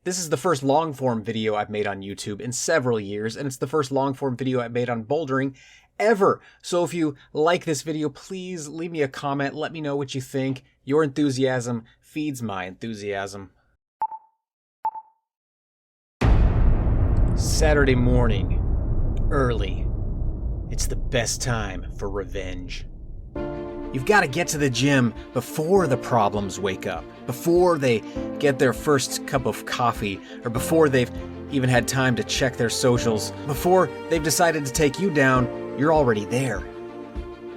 This is the first long-form video I've made on YouTube in several years, and it's the first long-form video I've made on bouldering ever. So if you like this video, please leave me a comment. Let me know what you think. Your enthusiasm feeds my enthusiasm. Saturday morning, early. It's the best time for revenge. You've got to get to the gym before the problems wake up, before they get their first cup of coffee, or before they've even had time to check their socials, before they've decided to take you down. You're already there,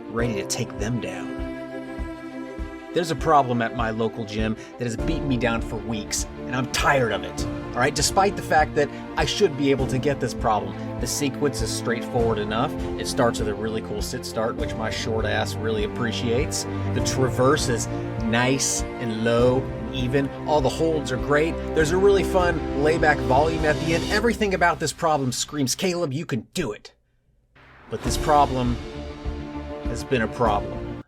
ready to take them down. There's a problem at my local gym that has beaten me down for weeks, and I'm tired of it. All right, despite the fact that I should be able to get this problem. The sequence is straightforward enough. It starts with a really cool sit start, which my short ass really appreciates. The traverse is nice and low and even. All the holds are great. There's a really fun layback volume at the end. Everything about this problem screams, Caleb, you can do it. But this problem has been a problem.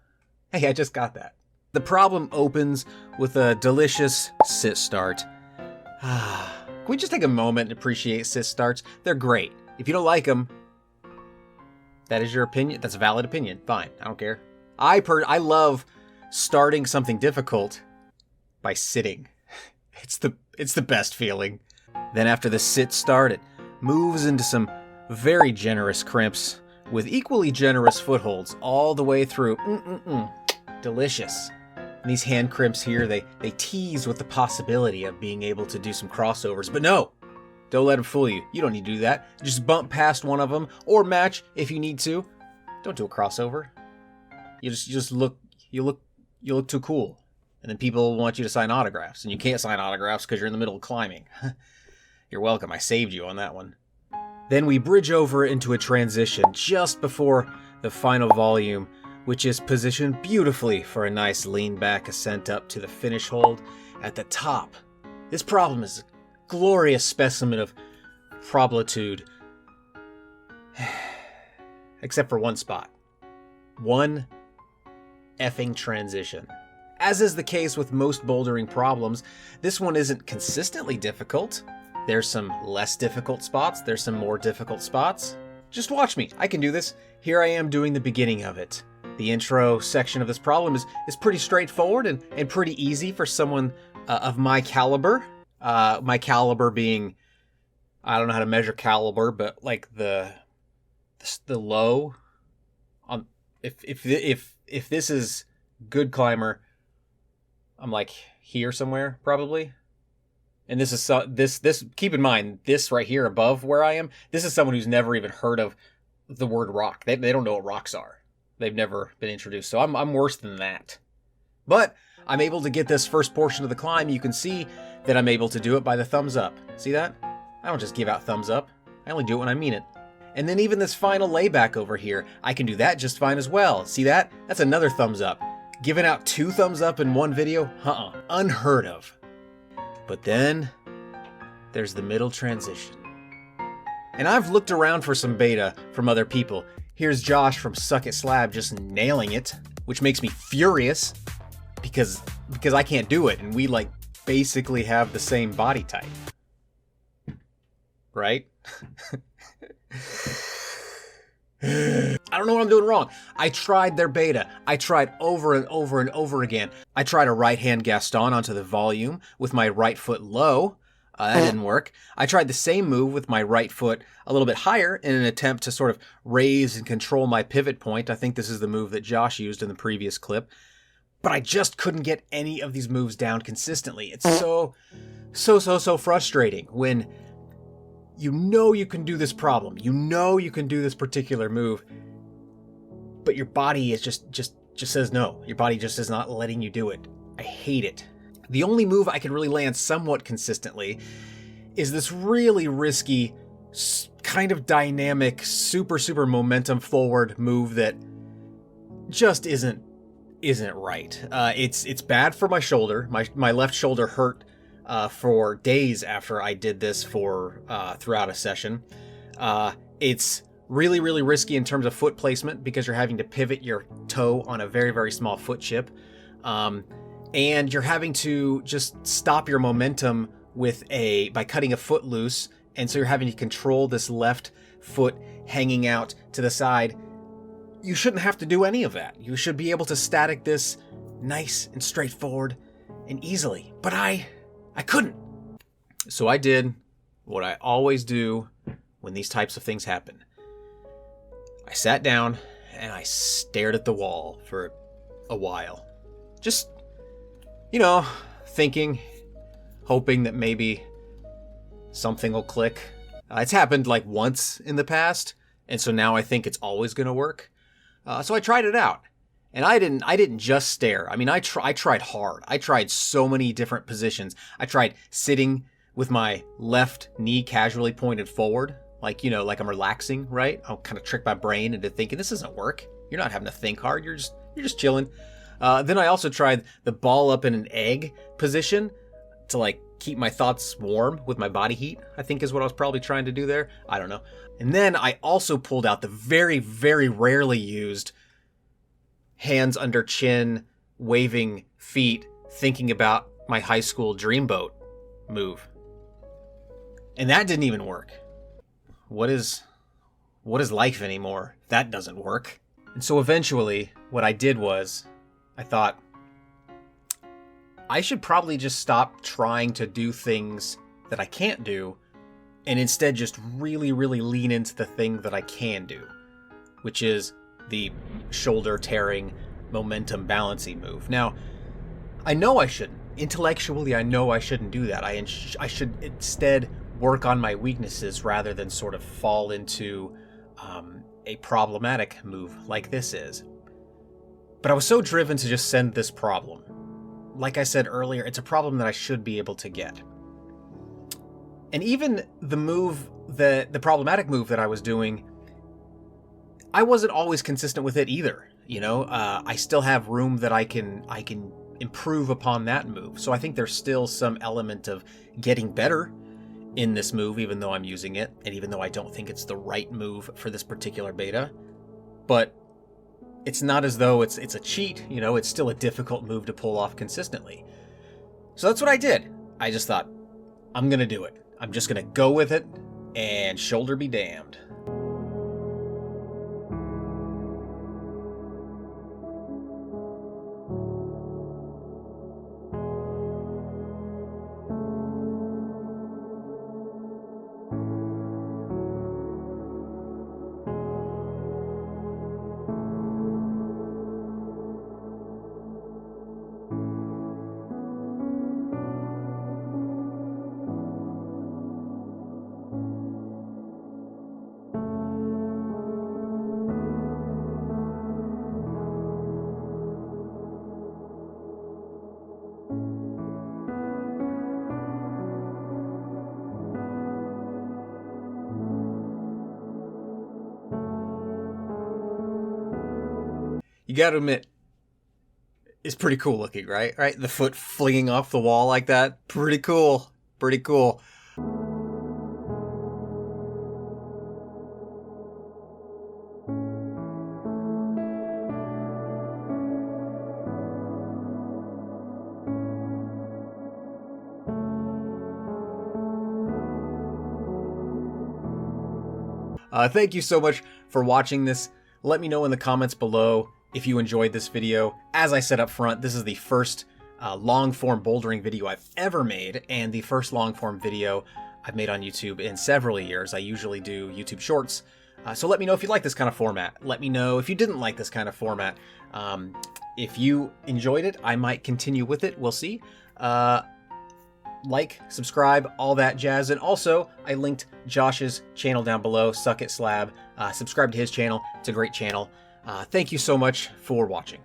Hey, I just got that. The problem opens with a delicious sit start. Can we just take a moment and appreciate sit starts? They're great. If you don't like them, that is your opinion. That's a valid opinion. Fine, I don't care. I love starting something difficult by sitting. It's the best feeling. Then after the sit start, it moves into some very generous crimps with equally generous footholds all the way through. Delicious. And these hand crimps here, they tease with the possibility of being able to do some crossovers, but no! Don't let them fool you. You don't need to do that. Just bump past one of them, or match if you need to. Don't do a crossover. You look too cool. And then people want you to sign autographs, and you can't sign autographs because you're in the middle of climbing. You're welcome, I saved you on that one. Then we bridge over into a transition just before the final volume, which is positioned beautifully for a nice lean back ascent up to the finish hold at the top. This problem is a glorious specimen of problitude. Except for one spot. One effing transition. As is the case with most bouldering problems, this one isn't consistently difficult. There's some less difficult spots, there's some more difficult spots. Just watch me, I can do this. Here I am doing the beginning of it. The intro section of this problem is pretty straightforward and pretty easy for someone of my caliber. My caliber being, I don't know how to measure caliber, but like the low. If this is good climber, I'm like here somewhere probably. And this is this. Keep in mind, this right here above where I am. This is someone who's never even heard of the word rock. They don't know what rocks are. They've never been introduced, so I'm worse than that. But I'm able to get this first portion of the climb. You can see that I'm able to do it by the thumbs up. See that? I don't just give out thumbs up. I only do it when I mean it. And then even this final layback over here, I can do that just fine as well. See that? That's another thumbs up. Giving out 2 thumbs up in one video? Unheard of. But then there's the middle transition. And I've looked around for some beta from other people. Here's Josh from Suck It Slab just nailing it, which makes me furious because I can't do it, and we like basically have the same body type. Right? I don't know what I'm doing wrong. I tried their beta. I tried over and over and over again. I tried a right hand Gaston onto the volume with my right foot low. That didn't work. I tried the same move with my right foot a little bit higher in an attempt to sort of raise and control my pivot point. I think this is the move that Josh used in the previous clip. But I just couldn't get any of these moves down consistently. It's so frustrating when you know you can do this problem. You know you can do this particular move. But your body is just says no. Your body just is not letting you do it. I hate it. The only move I can really land somewhat consistently is this really risky, kind of dynamic, super momentum forward move that just isn't right. It's bad for my shoulder. My left shoulder hurt for days after I did this throughout a session. It's really risky in terms of foot placement because you're having to pivot your toe on a very small foot chip. And you're having to just stop your momentum by cutting a foot loose, and so you're having to control this left foot hanging out to the side. You shouldn't have to do any of that. You should be able to static this nice and straightforward and easily. But I couldn't. So I did what I always do when these types of things happen. I sat down and I stared at the wall for a while. Just, thinking, hoping that maybe something will click. It's happened like once in the past, and so now I think it's always going to work. So I tried it out, and I didn't just stare. I mean, I tried hard. I tried so many different positions. I tried sitting with my left knee casually pointed forward, like I'm relaxing, right? I'll kind of trick my brain into thinking this doesn't work. You're not having to think hard. You're just chilling. Then I also tried the ball up in an egg position to keep my thoughts warm with my body heat, I think is what I was probably trying to do there. I don't know. And then I also pulled out the very, very rarely used hands under chin, waving feet, thinking about my high school dreamboat move. And that didn't even work. What is life anymore? That doesn't work. And so eventually what I did was I thought, I should probably just stop trying to do things that I can't do and instead just really, really lean into the thing that I can do, which is the shoulder tearing momentum balancing move. Now, I know I shouldn't. Intellectually, I know I shouldn't do that. I should instead work on my weaknesses rather than sort of fall into a problematic move like this is. But I was so driven to just send this problem. Like I said earlier, it's a problem that I should be able to get. And even the problematic move that I was doing, I wasn't always consistent with it either. I still have room that I can improve upon that move. So I think there's still some element of getting better in this move, even though I'm using it, and even though I don't think it's the right move for this particular beta. But it's not as though it's a cheat, it's still a difficult move to pull off consistently. So that's what I did. I just thought, I'm going to do it. I'm just going to go with it, and shoulder be damned. You gotta admit, it's pretty cool looking, right? The foot flinging off the wall like that. Pretty cool. Pretty cool. Thank you so much for watching this. Let me know in the comments below if you enjoyed this video. As I said up front, this is the first long-form bouldering video I've ever made, and the first long-form video I've made on YouTube in several years. I usually do YouTube Shorts. So let me know if you like this kind of format. Let me know if you didn't like this kind of format. If you enjoyed it, I might continue with it. We'll see. Like, subscribe, all that jazz. And also, I linked Josh's channel down below, Suck It Slab. Subscribe to his channel. It's a great channel. Thank you so much for watching.